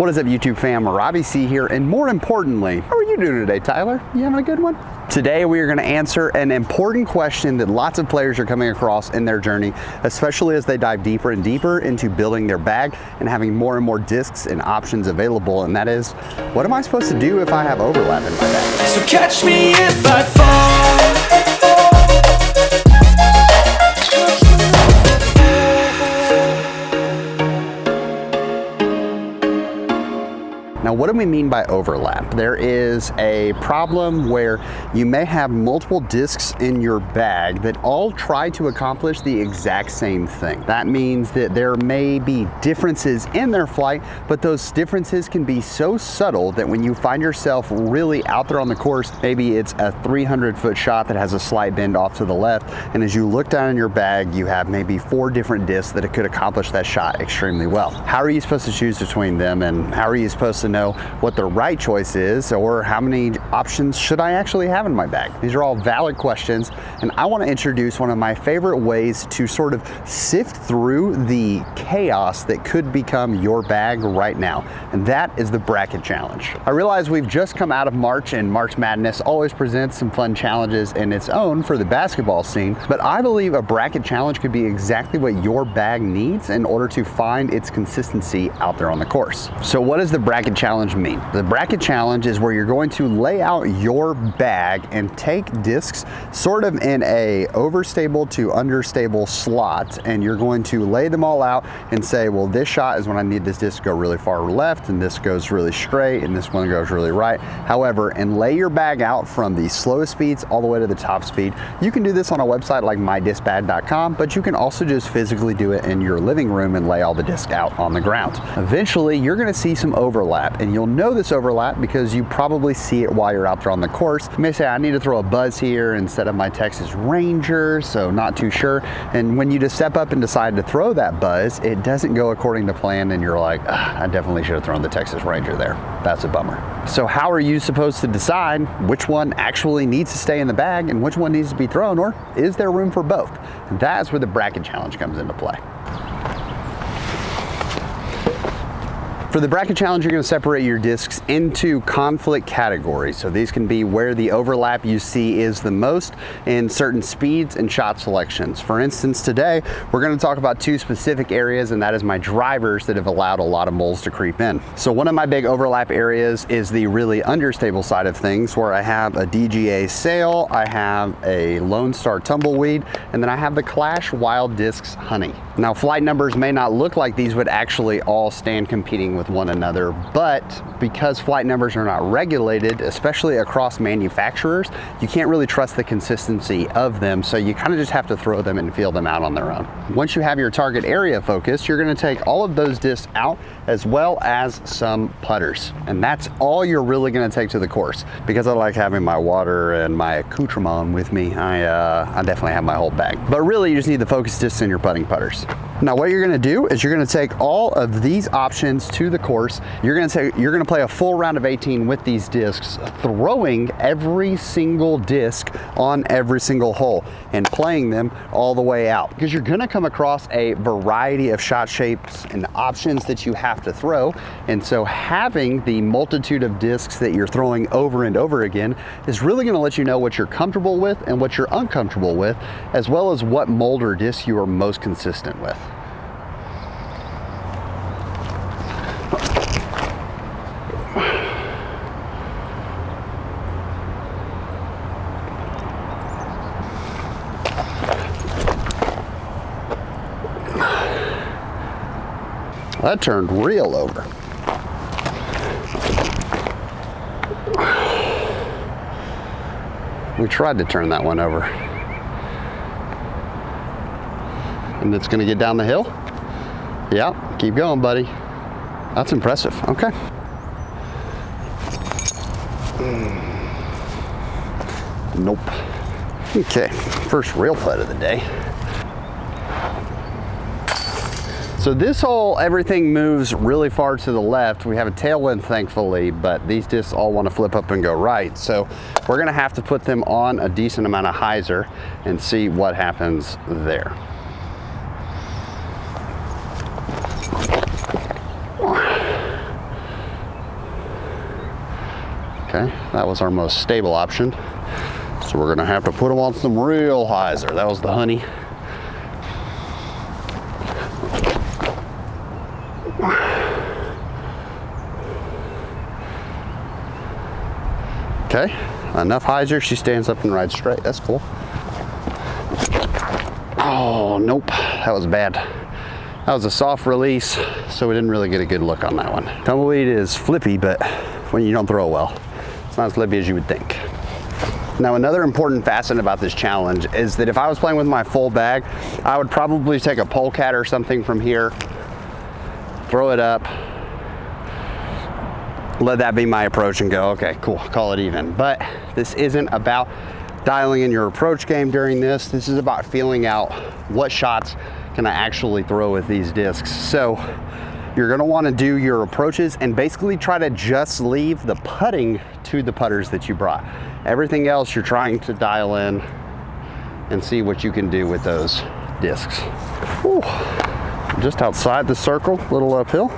What is up, YouTube fam? Robbie C here, and more importantly, how are you doing today, Tyler? You having a good one? Today we are going to answer an important question that lots of players are coming across in their journey, especially as they dive deeper and deeper into building their bag and having more and more discs and options available, and that is, what am I supposed to do if I have overlap in my bag? So catch me if I fall. Now, what do we mean by overlap? There is a problem where you may have multiple discs in your bag that all try to accomplish the exact same thing. That means that there may be differences in their flight, but those differences can be so subtle that when you find yourself really out there on the course, maybe it's a 300-foot shot that has a slight bend off to the left, and as you look down in your bag, you have maybe 4 different discs that could accomplish that shot extremely well. How are you supposed to choose between them, and how are you supposed to know what the right choice is, or how many options should I actually have in my bag? These are all valid questions, and I want to introduce one of my favorite ways to sort of sift through the chaos that could become your bag right now, and that is the bracket challenge. I realize we've just come out of March, and March Madness always presents some fun challenges in its own for the basketball scene, but I believe a bracket challenge could be exactly what your bag needs in order to find its consistency out there on the course. So what does the bracket challenge mean? The bracket challenge is where you're going to lay out your bag and take discs sort of in a overstable to understable slot, and you're going to lay them all out and say, well, this shot is when I need this disc to go really far left, and this goes really straight, and this one goes really right. However, and lay your bag out from the slowest speeds all the way to the top speed. You can do this on a website like mydiscbag.com, but you can also just physically do it in your living room and lay all the discs out on the ground. Eventually, you're going to see some overlap, and you'll know this overlap because you probably see it while you're out there on the course. You may say, I need to throw a buzz here instead of my Texas Ranger, so not too sure. And when you just step up and decide to throw that buzz, it doesn't go according to plan, and you're like, I definitely should have thrown the Texas Ranger there. That's a bummer. So how are you supposed to decide which one actually needs to stay in the bag and which one needs to be thrown, or is there room for both? And that's where the bracket challenge comes into play. For the bracket challenge, you're going to separate your discs into conflict categories. So these can be where the overlap you see is the most in certain speeds and shot selections. For instance, today we're going to talk about 2 specific areas, and that is my drivers that have allowed a lot of moles to creep in. So one of my big overlap areas is the really understable side of things, where I have a DGA Sail, I have a Lone Star Tumbleweed, and then I have the Clash Wild Discs Honey. Now, flight numbers may not look like these would actually all stand competing with one another, but because flight numbers are not regulated, especially across manufacturers, you can't really trust the consistency of them, so you kind of just have to throw them and feel them out on their own. Once you have your target area focused, you're going to take all of those discs out, as well as some putters, and that's all you're really going to take to the course. Because I like having my water and my accoutrement with me, I definitely have my whole bag, but really you just need the focus discs and your putting putters. Now what you're going to do is you're going to take all of these options to the course. You're going to play a full round of 18 with these discs, throwing every single disc on every single hole and playing them all the way out, because you're going to come across a variety of shot shapes and options that you have to throw, and so having the multitude of discs that you're throwing over and over again is really going to let you know what you're comfortable with and what you're uncomfortable with, as well as what mold or disc you are most consistent with. That turned real over. We tried to turn that one over. And it's gonna get down the hill? Yeah, keep going, buddy. That's impressive, okay. Nope. Okay, first real putt of the day. So this hole, everything moves really far to the left. We have a tailwind, thankfully, but these discs all want to flip up and go right. So we're gonna have to put them on a decent amount of hyzer and see what happens there. Okay, that was our most stable option. So we're gonna have to put them on some real hyzer. That was the honey. Okay, enough hyzer. She stands up and rides straight. That's cool. Oh, nope, that was bad. That was a soft release, so we didn't really get a good look on that one. Tumbleweed is flippy, but when you don't throw it well, it's not as flippy as you would think. Now, another important facet about this challenge is that if I was playing with my full bag, I would probably take a polecat or something from here, throw it up, let that be my approach and go, okay, cool, call it even. But this isn't about dialing in your approach game during this. This is about feeling out what shots can I actually throw with these discs. So you're gonna wanna do your approaches and basically try to just leave the putting to the putters that you brought. Everything else you're trying to dial in and see what you can do with those discs. Whew. Just outside the circle, little uphill.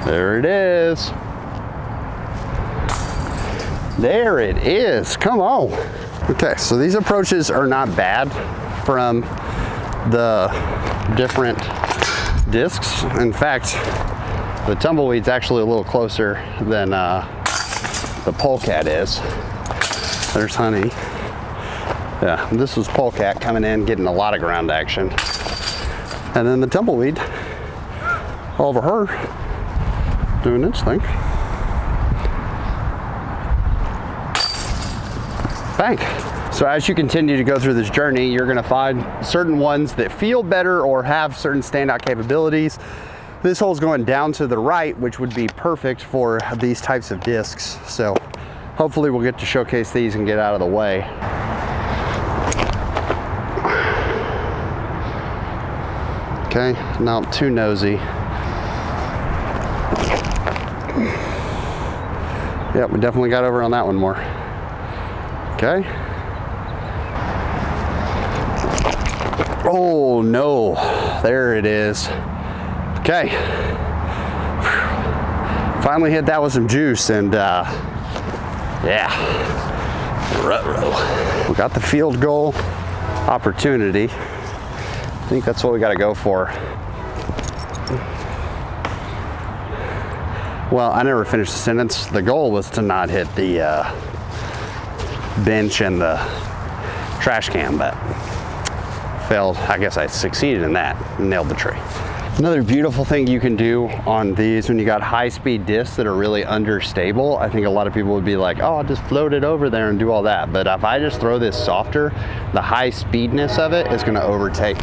There it is. There it is, come on. Okay, so these approaches are not bad from the different discs. In fact, the tumbleweed's actually a little closer than the polecat is. There's honey. Yeah, this was polecat coming in, getting a lot of ground action. And then the tumbleweed over her doing its thing. Bang. So as you continue to go through this journey, you're gonna find certain ones that feel better or have certain standout capabilities. This hole's going down to the right, which would be perfect for these types of discs. So hopefully we'll get to showcase these and get out of the way. Okay, not too nosy. Yep, we definitely got over on that one more. Okay. Oh no, there it is. Okay. Finally hit that with some juice and yeah, ruh-roh. We got the field goal opportunity. I think that's what we got to go for. Well, I never finished the sentence. The goal was to not hit the bench and the trash can, but failed. I guess I succeeded in that, nailed the tree. Another beautiful thing you can do on these when you got high-speed discs that are really understable, I think a lot of people would be like, oh, I'll just float it over there and do all that. But if I just throw this softer, the high speedness of it is going to overtake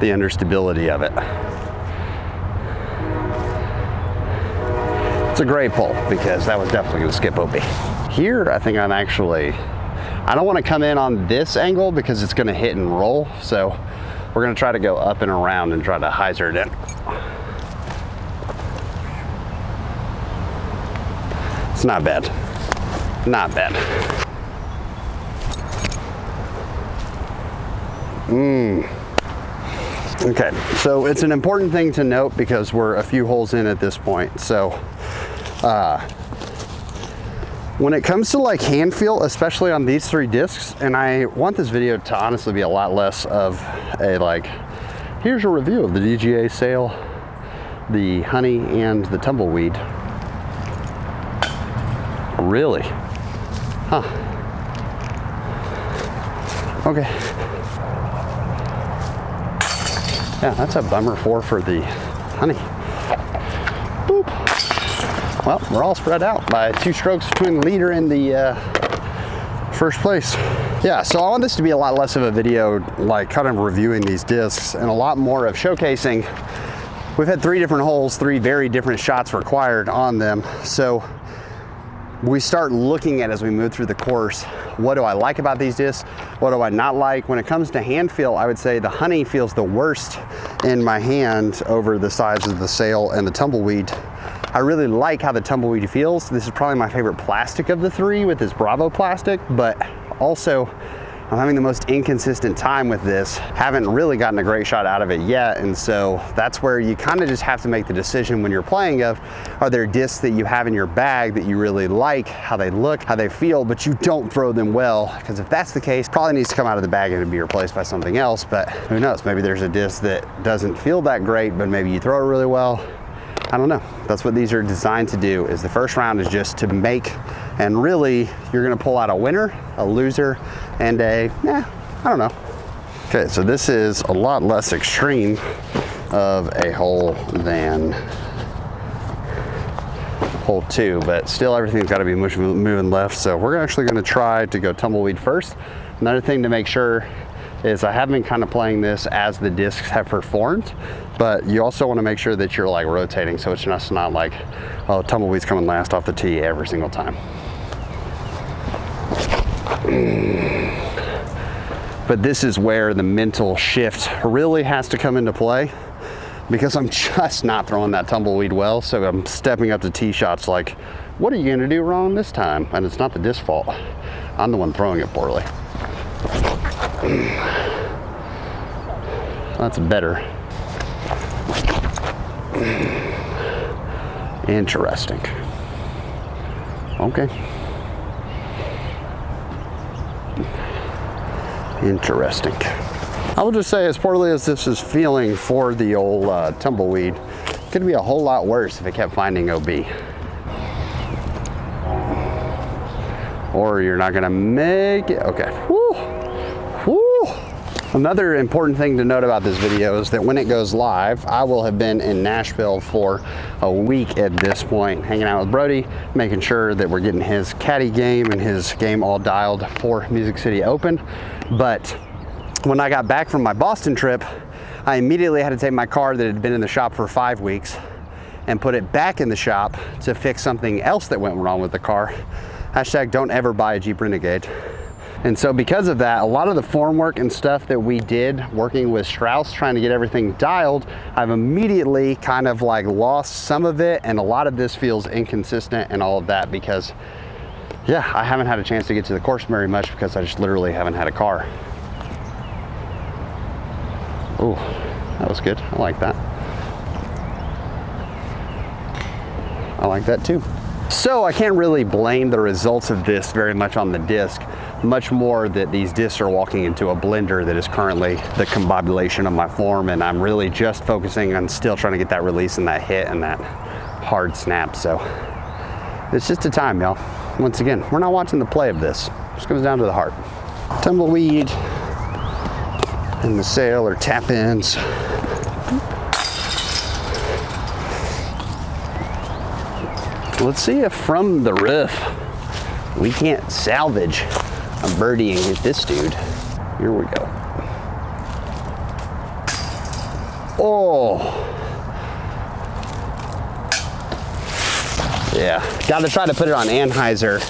the understability of it. It's a great pull because that was definitely going to skip OB. Here, I think I don't want to come in on this angle because it's going to hit and roll. So we're going to try to go up and around and try to hyzer it in. It's not bad. Not bad. Okay, so it's an important thing to note because we're a few holes in at this point. So when it comes to like hand feel, especially on these three discs, and I want this video to honestly be a lot less of a like, here's a review of the DGA Sail, the honey, and the tumbleweed. Really? Huh. Okay. Yeah, that's a bummer for the honey. Boop. Well, we're all spread out by 2 strokes between the leader and the first place. Yeah, so I want this to be a lot less of a video like kind of reviewing these discs and a lot more of showcasing. We've had 3 different holes, 3 very different shots required on them. So we start looking at, as we move through the course, what do I like about these discs? What do I not like? When it comes to hand feel, I would say the honey feels the worst in my hand over the size of the Sail and the tumbleweed. I really like how the tumbleweed feels. This is probably my favorite plastic of the 3 with this Bravo plastic, but also I'm having the most inconsistent time with this. Haven't really gotten a great shot out of it yet, and so that's where you kind of just have to make the decision when you're playing of, are there discs that you have in your bag that you really like, how they look, how they feel, but you don't throw them well? Because if that's the case, probably needs to come out of the bag and be replaced by something else, but who knows, maybe there's a disc that doesn't feel that great, but maybe you throw it really well. I don't know. That's what these are designed to do, is the first round is just to make, and really you're gonna pull out a winner, a loser, and I don't know. Okay, so this is a lot less extreme of a hole than hole 2, but still everything's gotta be moving left, so we're actually gonna try to go tumbleweed first. Another thing to make sure is I have been kind of playing this as the discs have performed, but you also want to make sure that you're like rotating, so it's just not like, oh, tumbleweed's coming last off the tee every single time. But this is where the mental shift really has to come into play, because I'm just not throwing that tumbleweed well, so I'm stepping up to tee shots like, what are you going to do wrong this time? And it's not the disc fault. I'm the one throwing it poorly. That's better. Interesting. Okay. Interesting. I will just say, as poorly as this is feeling for the old tumbleweed, it could be a whole lot worse if it kept finding OB. Or you're not gonna make it. Okay. Woo. Woo. Another important thing to note about this video is that when it goes live, I will have been in Nashville for a week at this point, hanging out with Brody, making sure that we're getting his caddy game and his game all dialed for Music City Open. But when I got back from my Boston trip, I immediately had to take my car that had been in the shop for 5 weeks and put it back in the shop to fix something else that went wrong with the car. Hashtag don't ever buy a Jeep Renegade. And so because of that, a lot of the form work and stuff that we did working with Strauss, trying to get everything dialed, I've immediately kind of like lost some of it, and a lot of this feels inconsistent and all of that because, yeah, I haven't had a chance to get to the course very much because I just literally haven't had a car. Oh, that was good. I like that. I like that too. So I can't really blame the results of this very much on the disc, much more that these discs are walking into a blender that is currently the combobulation of my form, and I'm really just focusing on still trying to get that release and that hit and that hard snap. So it's just a time, y'all. Once again, we're not watching the play of this. It just comes down to the heart. Tumbleweed and the sail or tap ins. Let's see if from the roof we can't salvage a birdie and get this dude. Here we go. Oh. Yeah, gotta try to put it on Anheuser,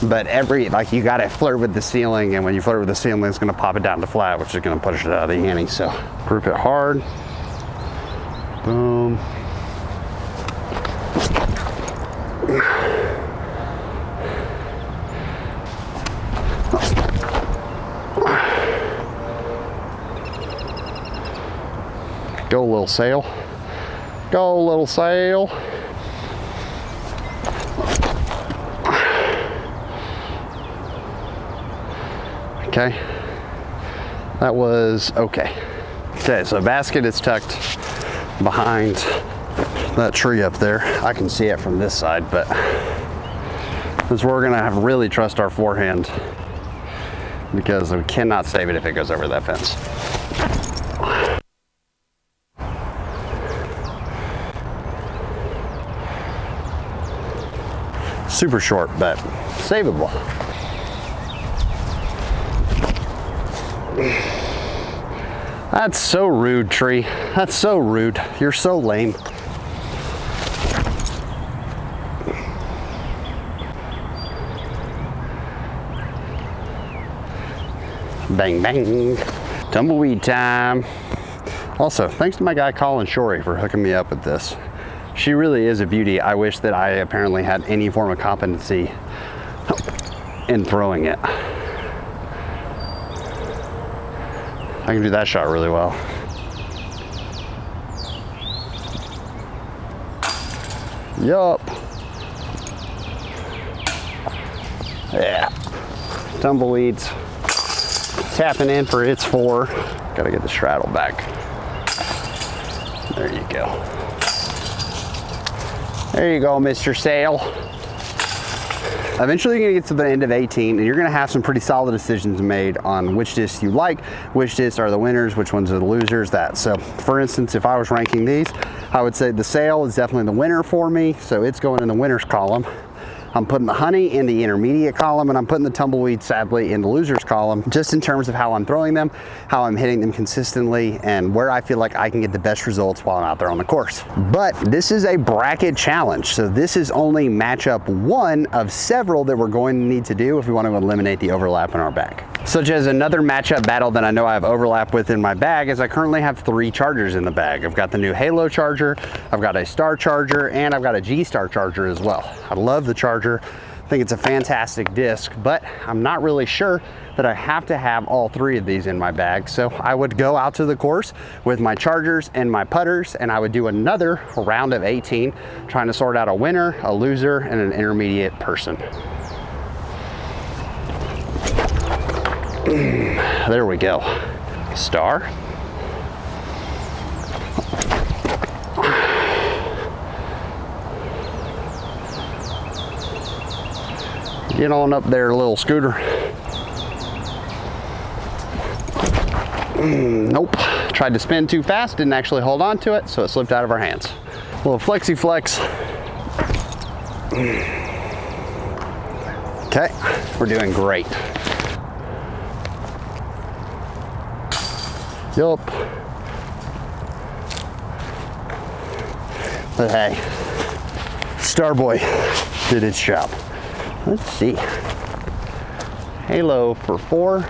but you gotta flirt with the ceiling, and when you flirt with the ceiling, it's gonna pop it down to flat, which is gonna push it out of the ante. So grip it hard. Boom. Go little sail. Go little sail. Okay. That was okay. Okay, so basket is tucked behind that tree up there. I can see it from this side, but this is where we're gonna have to really trust our forehand because we cannot save it if it goes over that fence. Super short, but savable. That's so rude, tree. That's so rude. You're so lame. Bang, bang. Tumbleweed time. Also, thanks to my guy Colin Shorey for hooking me up with this. She really is a beauty. I wish that I apparently had any form of competency in throwing it. I can do that shot really well. Yup. Yeah. Tumbleweeds. Tapping in for its 4. Gotta get the straddle back. There you go. There you go, Mr. Sail. Eventually you're gonna get to the end of 18 and you're gonna have some pretty solid decisions made on which discs you like, which discs are the winners, which ones are the losers, that. So for instance, if I was ranking these, I would say the Sail is definitely the winner for me, so it's going in the winners column. I'm putting the Honey in the intermediate column, and I'm putting the Tumbleweed, sadly, in the losers column, just in terms of how I'm throwing them, how I'm hitting them consistently, and where I feel like I can get the best results while I'm out there on the course. But this is a bracket challenge, so this is only matchup 1 of several that we're going to need to do if we want to eliminate the overlap in our bag. Such as another matchup battle that I know I have overlap with in my bag is I currently have 3 chargers in the bag. I've got the new Halo charger, I've got a Star charger, and I've got a G-Star charger as well. I love the charger. I think it's a fantastic disc, but I'm not really sure that I have to have all 3 of these in my bag. So I would go out to the course with my chargers and my putters, and I would do another round of 18, trying to sort out a winner, a loser, and an intermediate person. There we go. Star. Get on up there, little scooter. Nope. Tried to spin too fast, didn't actually hold on to it, so it slipped out of our hands. A little flexi flex. Okay, we're doing great. Yup. But hey, Starboy did its job. Let's see. Halo for 4.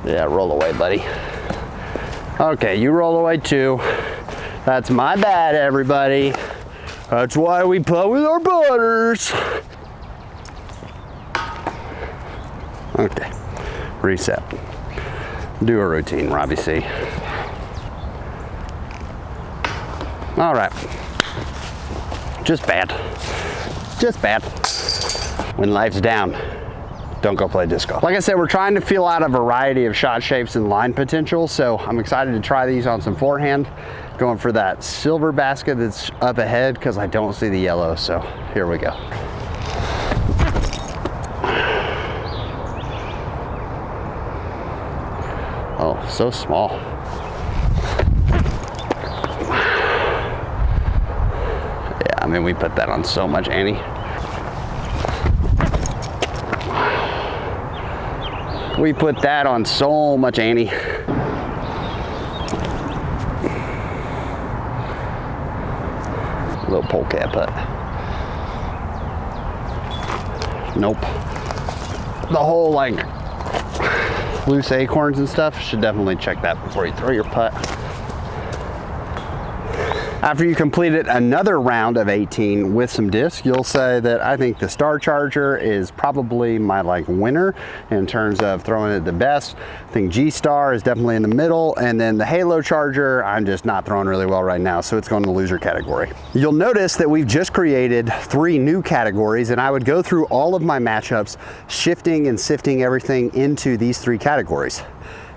Yeah, roll away, buddy. Okay, you roll away too. That's my bad, everybody. That's why we putt with our putters. Okay, reset. Do a routine, Robbie C. All right. Just bad. Just bad. When life's down, don't go play disc golf. Like I said, we're trying to feel out a variety of shot shapes and line potential, so I'm excited to try these on some forehand. Going for that silver basket that's up ahead because I don't see the yellow, so here we go. Oh, so small. Yeah, I mean, we put that on so much Annie. We put that on so much Annie. Little polecat putt. Nope. The whole like loose acorns and stuff, should definitely check that before you throw your putt. After you completed another round of 18 with some discs, you'll say that I think the Star Charger is probably my winner in terms of throwing it the best. I think G-Star is definitely in the middle, and then the Halo Charger, I'm just not throwing really well right now, so it's going to the loser category. You'll notice that we've just created 3 new categories, and I would go through all of my matchups, shifting and sifting everything into these 3 categories.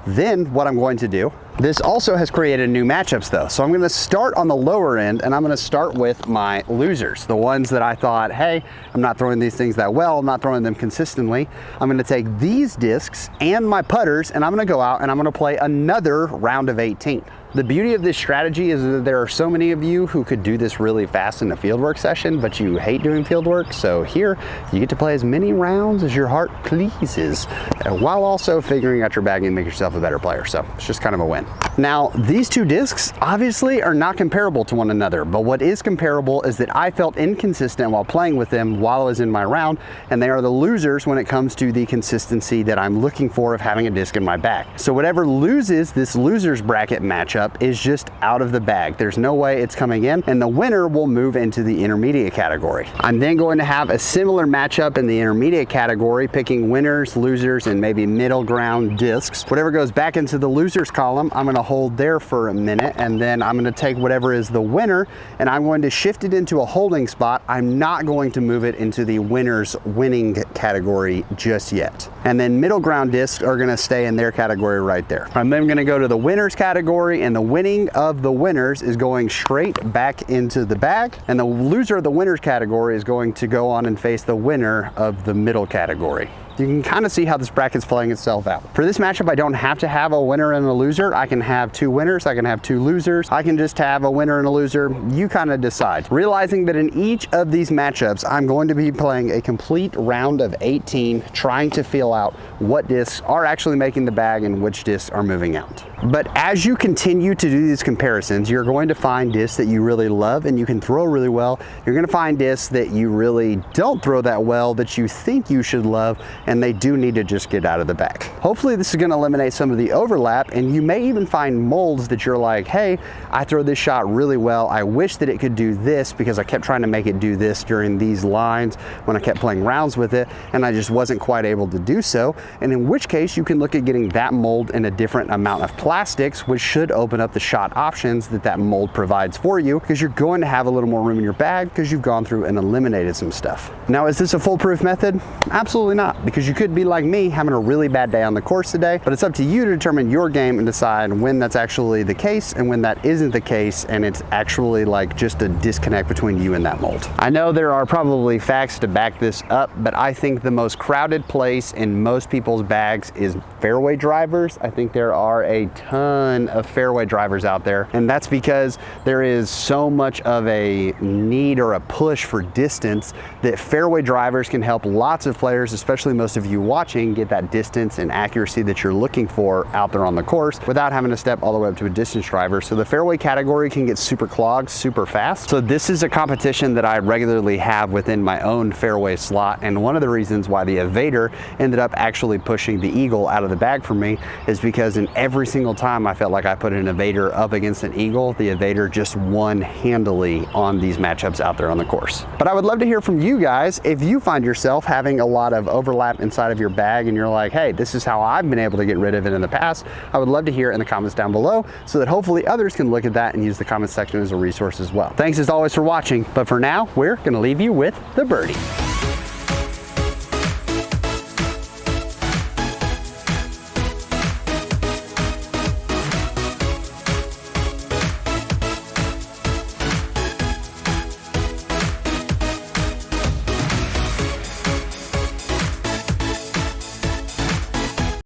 Then what I'm going to do, this also has created new matchups though. So I'm going to start on the lower end, and I'm going to start with my losers, the ones that I thought, hey, I'm not throwing these things that well, I'm not throwing them consistently. I'm going to take these discs and my putters, and I'm going to go out and I'm going to play another round of 18. The beauty of this strategy is that there are so many of you who could do this really fast in a fieldwork session, but you hate doing fieldwork. So here, you get to play as many rounds as your heart pleases, while also figuring out your bag and make yourself a better player. So it's just kind of a win. Now, these 2 discs obviously are not comparable to one another, but what is comparable is that I felt inconsistent while playing with them while I was in my round, and they are the losers when it comes to the consistency that I'm looking for of having a disc in my bag. So whatever loses this losers bracket matchup matchup is just out of the bag. There's no way it's coming in, and the winner will move into the intermediate category. I'm then going to have a similar matchup in the intermediate category, picking winners, losers, and maybe middle ground discs. Whatever goes back into the losers column, I'm going to hold there for a minute, and then I'm going to take whatever is the winner and I'm going to shift it into a holding spot. I'm not going to move it into the winners winning category just yet. And then middle ground discs are going to stay in their category right there. I'm then going to go to the winners category, and the winning of the winners is going straight back into the bag, and the loser of the winners category is going to go on and face the winner of the middle category. You can kind of see how this bracket's playing itself out. For this matchup, I don't have to have a winner and a loser. I can have two winners, I can have two losers, I can just have a winner and a loser. You kind of decide. Realizing that in each of these matchups, I'm going to be playing a complete round of 18, trying to feel out what discs are actually making the bag and which discs are moving out. But as you continue to do these comparisons, you're going to find discs that you really love and you can throw really well. You're going to find discs that you really don't throw that well, that you think you should love, and they do need to just get out of the bag. Hopefully this is going to eliminate some of the overlap, and you may even find molds that you're like, hey, I throw this shot really well. I wish that it could do this because I kept trying to make it do this during these lines when I kept playing rounds with it, and I just wasn't quite able to do so. And in which case you can look at getting that mold in a different amount of plastics, which should open up the shot options that that mold provides for you, because you're going to have a little more room in your bag because you've gone through and eliminated some stuff. Now, is this a foolproof method? Absolutely not, because you could be like me, having a really bad day on the course today, but it's up to you to determine your game and decide when that's actually the case and when that isn't the case, and it's actually like just a disconnect between you and that mold. I know there are probably facts to back this up, but I think the most crowded place in most people's bags is fairway drivers. I think there are a ton of fairway drivers out there, and that's because there is so much of a need or a push for distance that fairway drivers can help lots of players, especially most of you watching, get that distance and accuracy that you're looking for out there on the course without having to step all the way up to a distance driver. So the fairway category can get super clogged super fast. So this is a competition that I regularly have within my own fairway slot, and one of the reasons why the evader ended up actually pushing the eagle out of the bag for me is because in every single time I felt like I put an evader up against an eagle, the evader just won handily on these matchups out there on the course. But I would love to hear from you guys if you find yourself having a lot of overlap inside of your bag and you're like, hey, this is how I've been able to get rid of it in the past. I would love to hear it in the comments down below so that hopefully others can look at that and use the comment section as a resource as well. Thanks as always for watching, but for now, we're gonna leave you with the birdie.